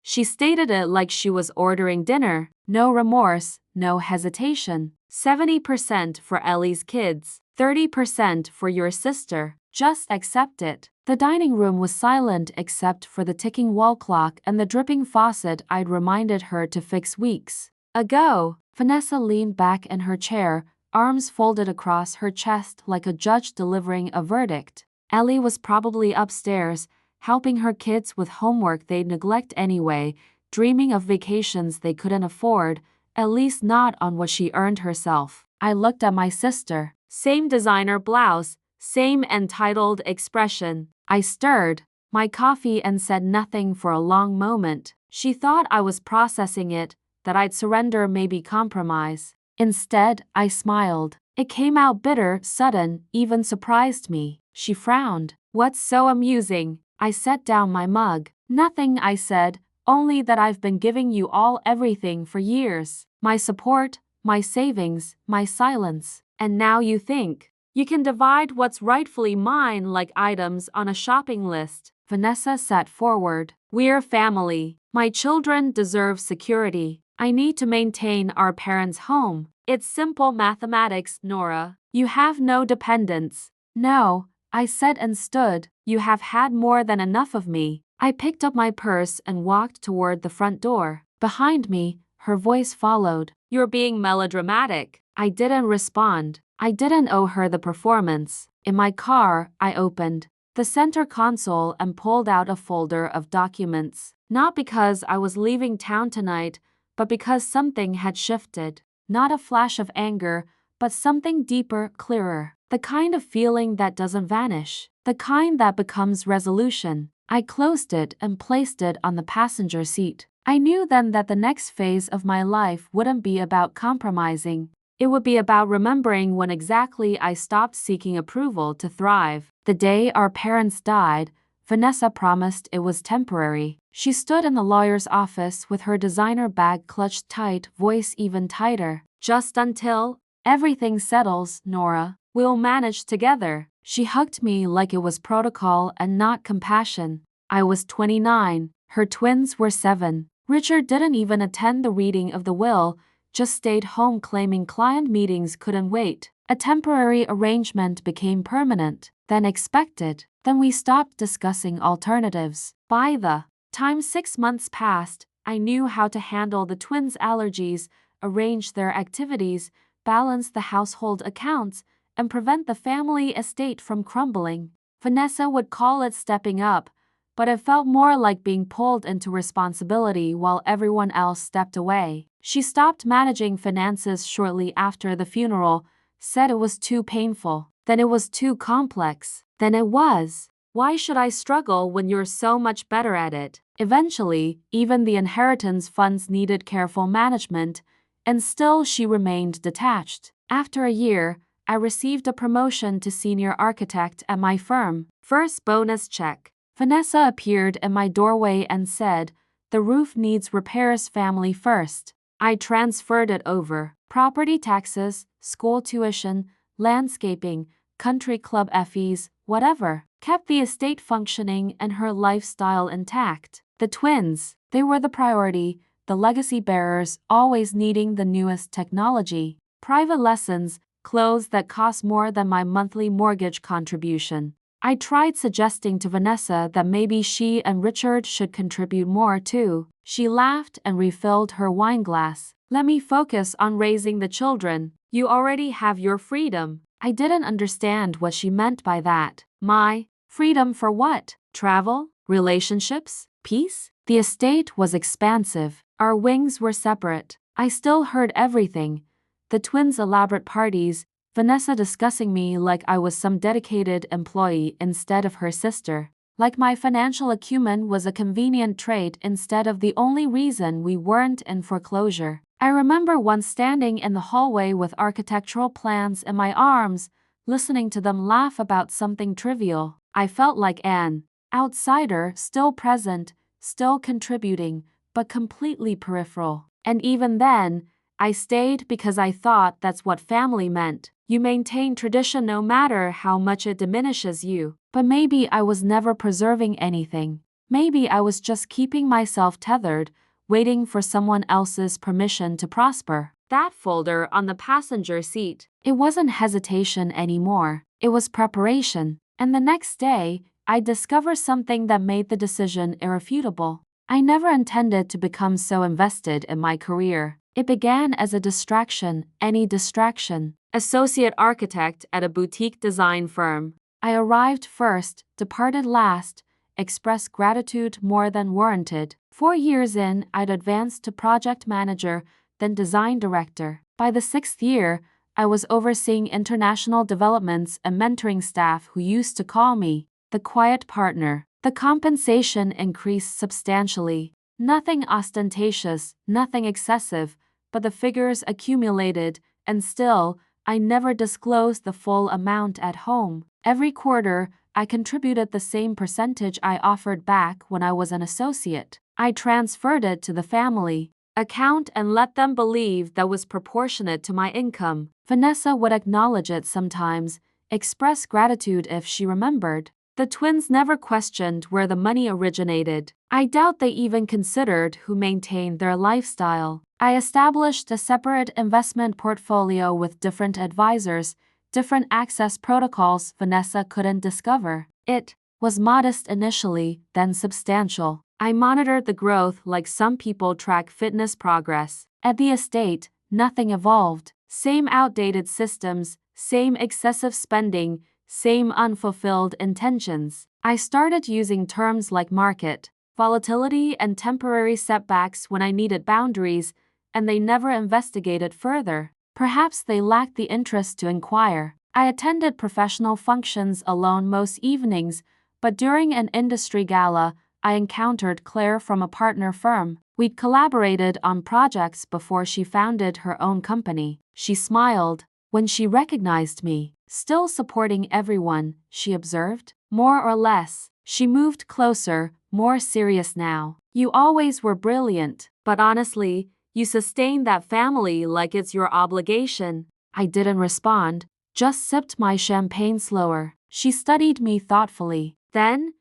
She stated it like she was ordering dinner. No remorse, no hesitation. 70% for Ellie's kids, 30% for your sister. Just accept it. The dining room was silent except for the ticking wall clock and the dripping faucet I'd reminded her to fix weeks ago. Vanessa leaned back in her chair, arms folded across her chest like a judge delivering a verdict. Ellie was probably upstairs, helping her kids with homework they'd neglect anyway, dreaming of vacations they couldn't afford, at least not on what she earned herself. I looked at my sister. Same designer blouse, same entitled expression. I stirred my coffee and said nothing for a long moment. She thought I was processing it, that I'd surrender, maybe compromise. Instead, I smiled. It came out bitter, sudden, even surprised me. She frowned. What's so amusing? I set down my mug. Nothing, I said, only that I've been giving you all everything for years. My support, my savings, my silence. And now you think you can divide what's rightfully mine like items on a shopping list. Vanessa sat forward. We're family. My children deserve security. I need to maintain our parents' home. It's simple mathematics, Nora. You have no dependents. No, I said and stood. You have had more than enough of me. I picked up my purse and walked toward the front door. Behind me, her voice followed. You're being melodramatic. I didn't respond. I didn't owe her the performance. In my car, I opened the center console and pulled out a folder of documents. Not because I was leaving town tonight, but because something had shifted. Not a flash of anger, but something deeper, clearer. The kind of feeling that doesn't vanish. The kind that becomes resolution. I closed it and placed it on the passenger seat. I knew then that the next phase of my life wouldn't be about compromising. It would be about remembering when exactly I stopped seeking approval to thrive. The day our parents died, Vanessa promised it was temporary. She stood in the lawyer's office with her designer bag clutched tight, voice even tighter. Just until everything settles, Nora. We'll manage together. She hugged me like it was protocol and not compassion. I was 29. Her twins were 7. Richard didn't even attend the reading of the will, just stayed home claiming client meetings couldn't wait. A temporary arrangement became permanent, then expected. Then we stopped discussing alternatives. By the time 6 months passed, I knew how to handle the twins' allergies, arrange their activities, balance the household accounts, and prevent the family estate from crumbling. Vanessa would call it stepping up, but it felt more like being pulled into responsibility while everyone else stepped away. She stopped managing finances shortly after the funeral, said it was too painful. Then it was too complex. Then it was. Why should I struggle when you're so much better at it? Eventually, even the inheritance funds needed careful management, and still she remained detached. After a year, I received a promotion to senior architect at my firm. First bonus check. Vanessa appeared in my doorway and said, "The roof needs repairs, family first." I transferred it over. Property taxes, school tuition, landscaping, country club fees, whatever. Kept the estate functioning and her lifestyle intact. The twins, they were the priority, the legacy bearers, always needing the newest technology. Private lessons, clothes that cost more than my monthly mortgage contribution. I tried suggesting to Vanessa that maybe she and Richard should contribute more too. She laughed and refilled her wine glass. Let me focus on raising the children. You already have your freedom. I didn't understand what she meant by that. My freedom for what? Travel? Relationships? Peace? The estate was expansive. Our wings were separate. I still heard everything. The twins' elaborate parties, Vanessa discussing me like I was some dedicated employee instead of her sister. Like my financial acumen was a convenient trait instead of the only reason we weren't in foreclosure. I remember once standing in the hallway with architectural plans in my arms, listening to them laugh about something trivial. I felt like an outsider, still present, still contributing, but completely peripheral. And even then, I stayed because I thought that's what family meant. You maintain tradition no matter how much it diminishes you. But maybe I was never preserving anything. Maybe I was just keeping myself tethered, waiting for someone else's permission to prosper. That folder on the passenger seat. It wasn't hesitation anymore. It was preparation. And the next day, I discovered something that made the decision irrefutable. I never intended to become so invested in my career. It began as a distraction, any distraction. Associate architect at a boutique design firm. I arrived first, departed last, expressed gratitude more than warranted. 4 years in, I'd advanced to project manager, then design director. By the 6th year, I was overseeing international developments and mentoring staff who used to call me the quiet partner. The compensation increased substantially. Nothing ostentatious, nothing excessive, but the figures accumulated, and still, I never disclosed the full amount at home. Every quarter, I contributed the same percentage I offered back when I was an associate. I transferred it to the family account and let them believe that was proportionate to my income. Vanessa would acknowledge it sometimes, express gratitude if she remembered. The twins never questioned where the money originated. I doubt they even considered who maintained their lifestyle. I established a separate investment portfolio with different advisors, different access protocols Vanessa couldn't discover. It was modest initially, then substantial. I monitored the growth like some people track fitness progress. At the estate, nothing evolved. Same outdated systems, same excessive spending, same unfulfilled intentions. I started using terms like market, volatility, and temporary setbacks when I needed boundaries, and they never investigated further. Perhaps they lacked the interest to inquire. I attended professional functions alone most evenings, but during an industry gala, I encountered Claire from a partner firm. We'd collaborated on projects before she founded her own company. She smiled when she recognized me. Still supporting everyone, she observed. More or less. She moved closer, more serious now. You always were brilliant, but honestly, you sustain that family like it's your obligation. I didn't respond, just sipped my champagne slower. She studied me thoughtfully. Then,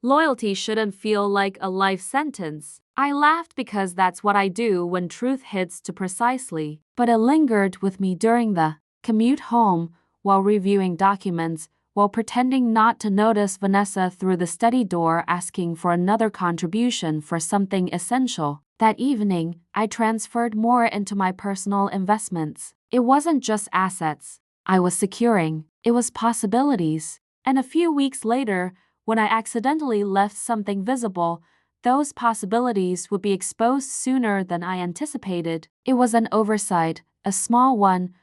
loyalty shouldn't feel like a life sentence. I laughed because that's what I do when truth hits too precisely. But it lingered with me during the commute home, while reviewing documents, while pretending not to notice Vanessa through the study door asking for another contribution for something essential. That evening, I transferred more into my personal investments. It wasn't just assets I was securing, it was possibilities. And a few weeks later, when I accidentally left something visible, those possibilities would be exposed sooner than I anticipated. It was an oversight, a small one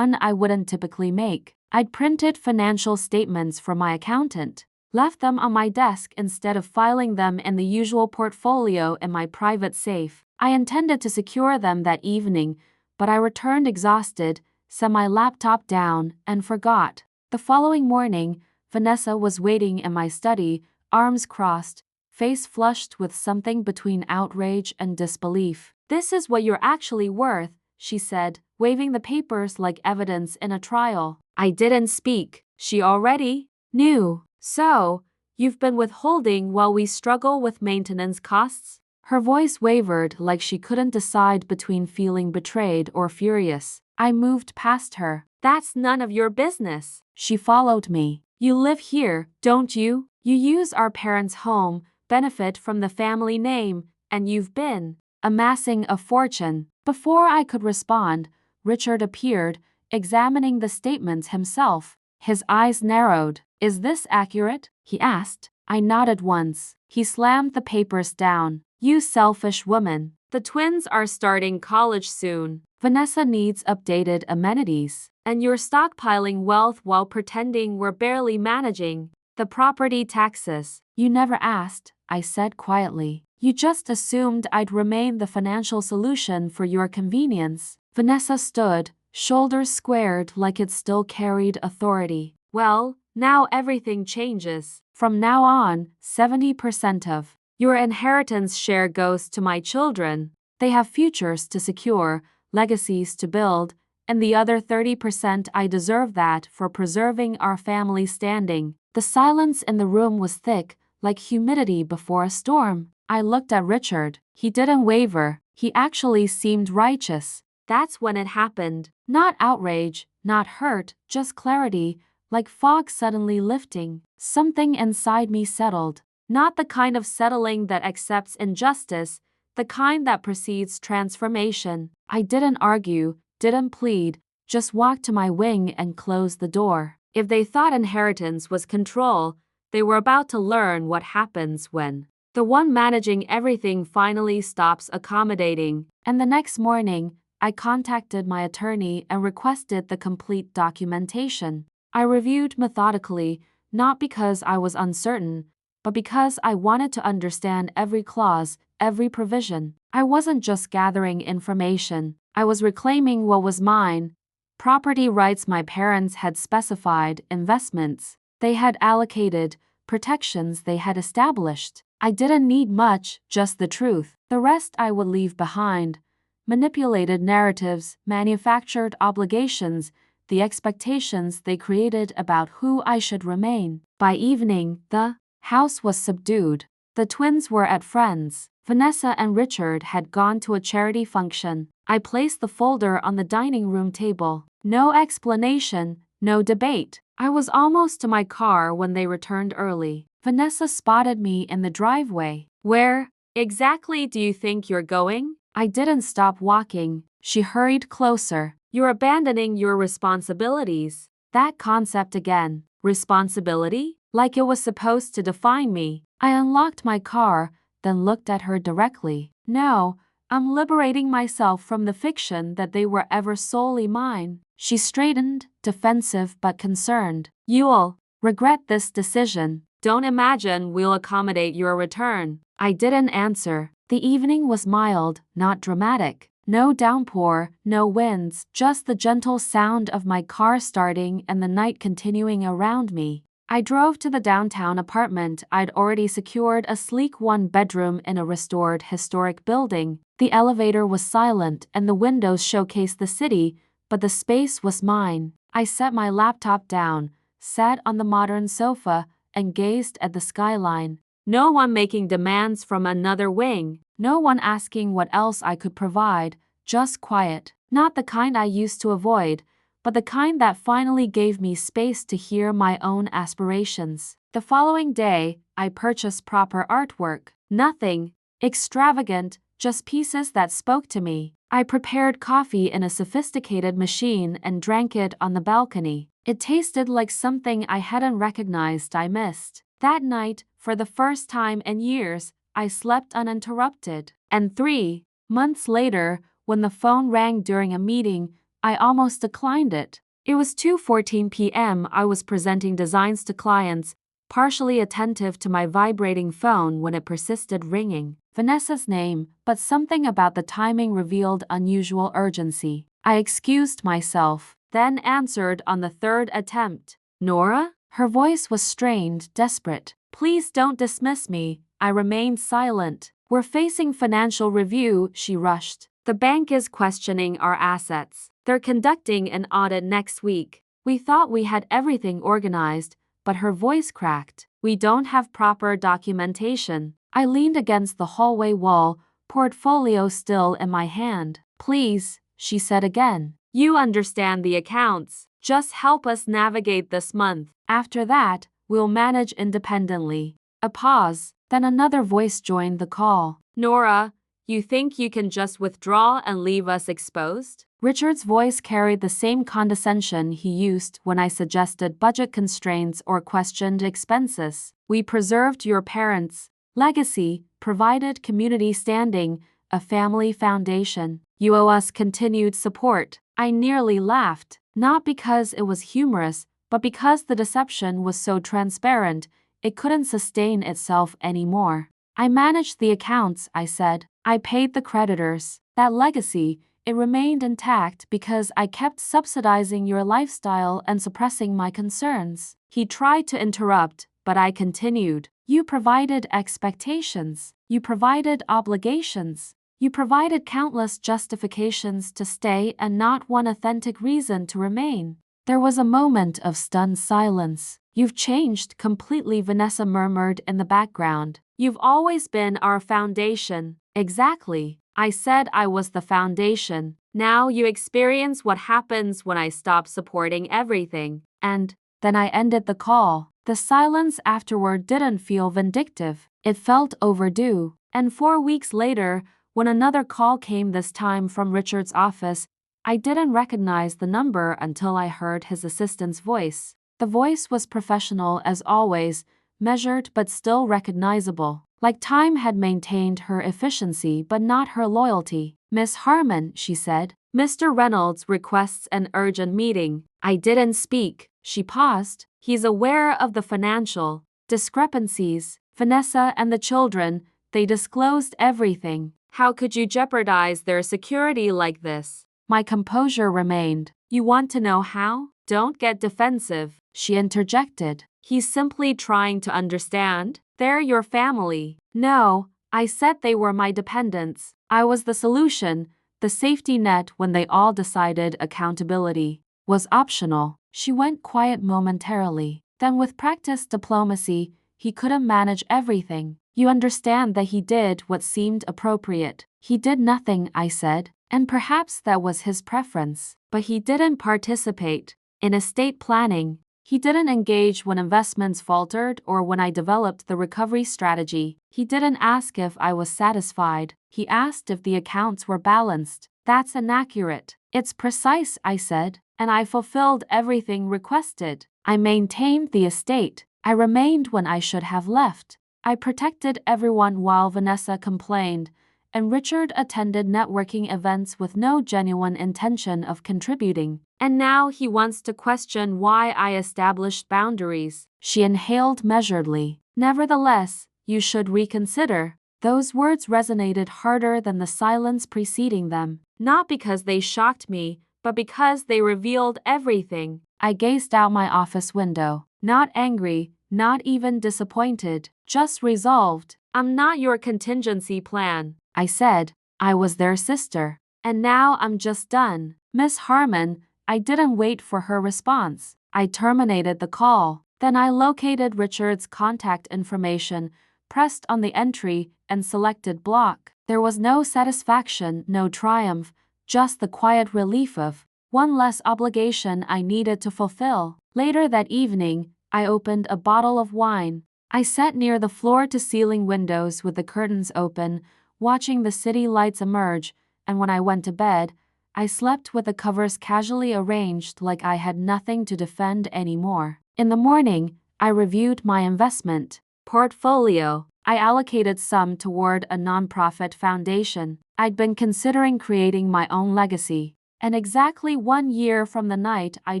I wouldn't typically make. I'd printed financial statements for my accountant, left them on my desk instead of filing them in the usual portfolio in my private safe. I intended to secure them that evening, but I returned exhausted, set my laptop down, and forgot. The following morning, Vanessa was waiting in my study, arms crossed, face flushed with something between outrage and disbelief. "This is what you're actually worth," she said, waving the papers like evidence in a trial. I didn't speak. She already knew. "So, you've been withholding while we struggle with maintenance costs?" Her voice wavered like she couldn't decide between feeling betrayed or furious. I moved past her. "That's none of your business." She followed me. "You live here, don't you? You use our parents' home, benefit from the family name, and you've been amassing a fortune." Before I could respond, Richard appeared, examining the statements himself. His eyes narrowed. "Is this accurate?" he asked. I nodded once. He slammed the papers down. "You selfish woman. The twins are starting college soon. Vanessa needs updated amenities. And you're stockpiling wealth while pretending we're barely managing the property taxes." "You never asked," I said quietly. "You just assumed I'd remain the financial solution for your convenience." Vanessa stood, shoulders squared like it still carried authority. "Well, now everything changes. From now on, 70% of your inheritance share goes to my children. They have futures to secure, legacies to build, and the other 30% I deserve that for preserving our family standing." The silence in the room was thick, like humidity before a storm. I looked at Richard. He didn't waver. He actually seemed righteous. That's when it happened. Not outrage, not hurt, just clarity, like fog suddenly lifting. Something inside me settled. Not the kind of settling that accepts injustice, the kind that precedes transformation. I didn't argue, didn't plead, just walked to my wing and closed the door. If they thought inheritance was control, they were about to learn what happens when the one managing everything finally stops accommodating. And the next morning, I contacted my attorney and requested the complete documentation. I reviewed methodically, not because I was uncertain, but because I wanted to understand every clause, every provision. I wasn't just gathering information. I was reclaiming what was mine. Property rights my parents had specified, investments they had allocated, protections they had established. I didn't need much, just the truth. The rest I would leave behind. Manipulated narratives, manufactured obligations, the expectations they created about who I should remain. By evening, the house was subdued. The twins were at friends. Vanessa and Richard had gone to a charity function. I placed the folder on the dining room table. No explanation, no debate. I was almost to my car when they returned early. Vanessa spotted me in the driveway. Where exactly do you think you're going? I didn't stop walking. She hurried closer. You're abandoning your responsibilities. That concept again. Responsibility? Like it was supposed to define me. I unlocked my car, then looked at her directly. No, I'm liberating myself from the fiction that they were ever solely mine. She straightened, defensive but concerned. You'll regret this decision. Don't imagine we'll accommodate your return. I didn't answer. The evening was mild, not dramatic. No downpour, no winds, just the gentle sound of my car starting and the night continuing around me. I drove to the downtown apartment. I'd already secured a sleek one-bedroom in a restored historic building. The elevator was silent and the windows showcased the city, but the space was mine. I set my laptop down, sat on the modern sofa, and gazed at the skyline. No one making demands from another wing. No one asking what else I could provide, just quiet. Not the kind I used to avoid, but the kind that finally gave me space to hear my own aspirations. The following day, I purchased proper artwork. Nothing extravagant, just pieces that spoke to me. I prepared coffee in a sophisticated machine and drank it on the balcony. It tasted like something I hadn't recognized I missed. That night, for the first time in years, I slept uninterrupted. And 3 months later, when the phone rang during a meeting, I almost declined it. It was 2:14 p.m. I was presenting designs to clients, partially attentive to my vibrating phone when it persisted ringing. Vanessa's name, but something about the timing revealed unusual urgency. I excused myself, then answered on the third attempt. Nora? Her voice was strained, desperate. Please don't dismiss me. I remained silent. We're facing financial review, she rushed. The bank is questioning our assets. They're conducting an audit next week. We thought we had everything organized, but her voice cracked. We don't have proper documentation. I leaned against the hallway wall, portfolio still in my hand. Please, she said again. You understand the accounts. Just help us navigate this month. After that, we'll manage independently. A pause, then another voice joined the call. Nora, you think you can just withdraw and leave us exposed? Richard's voice carried the same condescension he used when I suggested budget constraints or questioned expenses. We preserved your parents' legacy, provided community standing, a family foundation. You owe us continued support. I nearly laughed, not because it was humorous, but because the deception was so transparent, it couldn't sustain itself anymore. I managed the accounts, I said. I paid the creditors. That legacy, it remained intact because I kept subsidizing your lifestyle and suppressing my concerns. He tried to interrupt, but I continued. You provided expectations. You provided obligations. You provided countless justifications to stay and not one authentic reason to remain. There was a moment of stunned silence. You've changed completely, Vanessa murmured in the background. You've always been our foundation. Exactly. I said I was the foundation. Now you experience what happens when I stop supporting everything. And then I ended the call. The silence afterward didn't feel vindictive. It felt overdue. And 4 weeks later, when another call came, this time from Richard's office, I didn't recognize the number until I heard his assistant's voice. The voice was professional as always, measured but still recognizable. Like time had maintained her efficiency but not her loyalty. Miss Harmon, she said. Mr. Reynolds requests an urgent meeting. I didn't speak. She paused. He's aware of the financial discrepancies. Vanessa and the children, they disclosed everything. How could you jeopardize their security like this? My composure remained. You want to know how? Don't get defensive, she interjected. He's simply trying to understand. They're your family. No, I said they were my dependents. I was the solution, the safety net when they all decided accountability was optional. She went quiet momentarily. Then with practiced diplomacy, he couldn't manage everything. You understand that he did what seemed appropriate. He did nothing, I said, and perhaps that was his preference. But he didn't participate in estate planning. He didn't engage when investments faltered or when I developed the recovery strategy. He didn't ask if I was satisfied. He asked if the accounts were balanced. That's inaccurate. It's precise, I said, and I fulfilled everything requested. I maintained the estate. I remained when I should have left. I protected everyone while Vanessa complained, and Richard attended networking events with no genuine intention of contributing. And now he wants to question why I established boundaries. She inhaled measuredly. Nevertheless, you should reconsider. Those words resonated harder than the silence preceding them. Not because they shocked me, but because they revealed everything. I gazed out my office window. Not angry, not even disappointed, just resolved. I'm not your contingency plan, I said. I was their sister. And now I'm just done. Miss Harmon, I didn't wait for her response. I terminated the call. Then I located Richard's contact information, pressed on the entry, and selected block. There was no satisfaction, no triumph, just the quiet relief of one less obligation I needed to fulfill. Later that evening, I opened a bottle of wine. I sat near the floor-to-ceiling windows with the curtains open, watching the city lights emerge, and when I went to bed, I slept with the covers casually arranged like I had nothing to defend anymore. In the morning, I reviewed my investment portfolio. I allocated some toward a nonprofit foundation. I'd been considering creating my own legacy. And exactly 1 year from the night I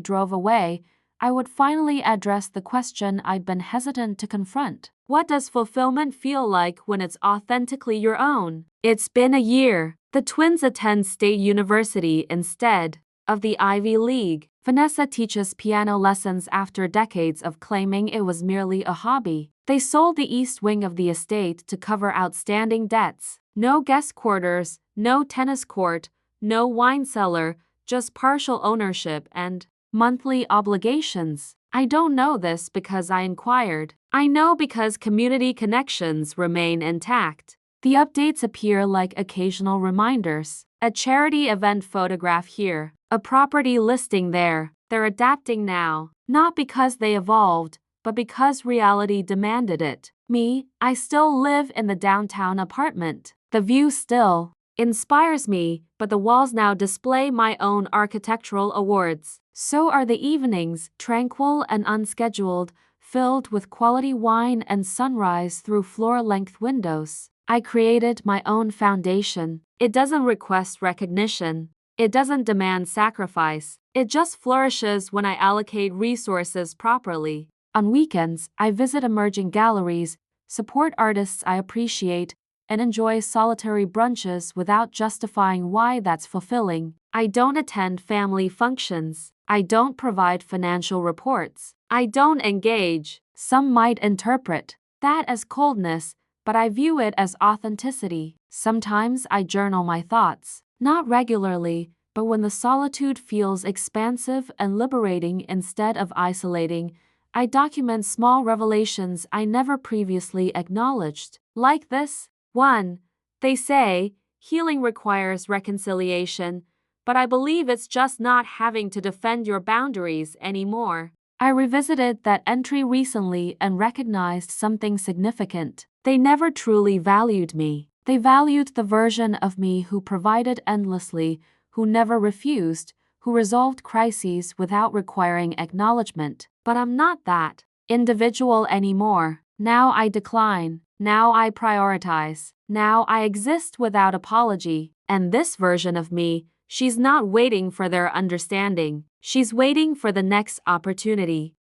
drove away, I would finally address the question I'd been hesitant to confront. What does fulfillment feel like when it's authentically your own? It's been a year. The twins attend State University instead of the Ivy League. Vanessa teaches piano lessons after decades of claiming it was merely a hobby. They sold the east wing of the estate to cover outstanding debts. No guest quarters, no tennis court, no wine cellar, just partial ownership and monthly obligations. I don't know this because I inquired. I know because community connections remain intact. The updates appear like occasional reminders. A charity event photograph here, a property listing there. They're adapting now, not because they evolved, but because reality demanded it. Me, I still live in the downtown apartment. The view still inspires me, but the walls now display my own architectural awards. So are the evenings, tranquil and unscheduled, filled with quality wine and sunrise through floor-length windows. I created my own foundation. It doesn't request recognition. It doesn't demand sacrifice. It just flourishes when I allocate resources properly. On weekends, I visit emerging galleries, support artists I appreciate, and enjoy solitary brunches without justifying why that's fulfilling. I don't attend family functions. I don't provide financial reports. I don't engage. Some might interpret that as coldness, but I view it as authenticity. Sometimes I journal my thoughts. Not regularly, but when the solitude feels expansive and liberating instead of isolating, I document small revelations I never previously acknowledged. Like this. 1. They say, healing requires reconciliation, but I believe it's just not having to defend your boundaries anymore. I revisited that entry recently and recognized something significant. They never truly valued me. They valued the version of me who provided endlessly, who never refused, who resolved crises without requiring acknowledgement. But I'm not that individual anymore. Now I decline. Now I prioritize. Now I exist without apology. And this version of me, she's not waiting for their understanding. She's waiting for the next opportunity.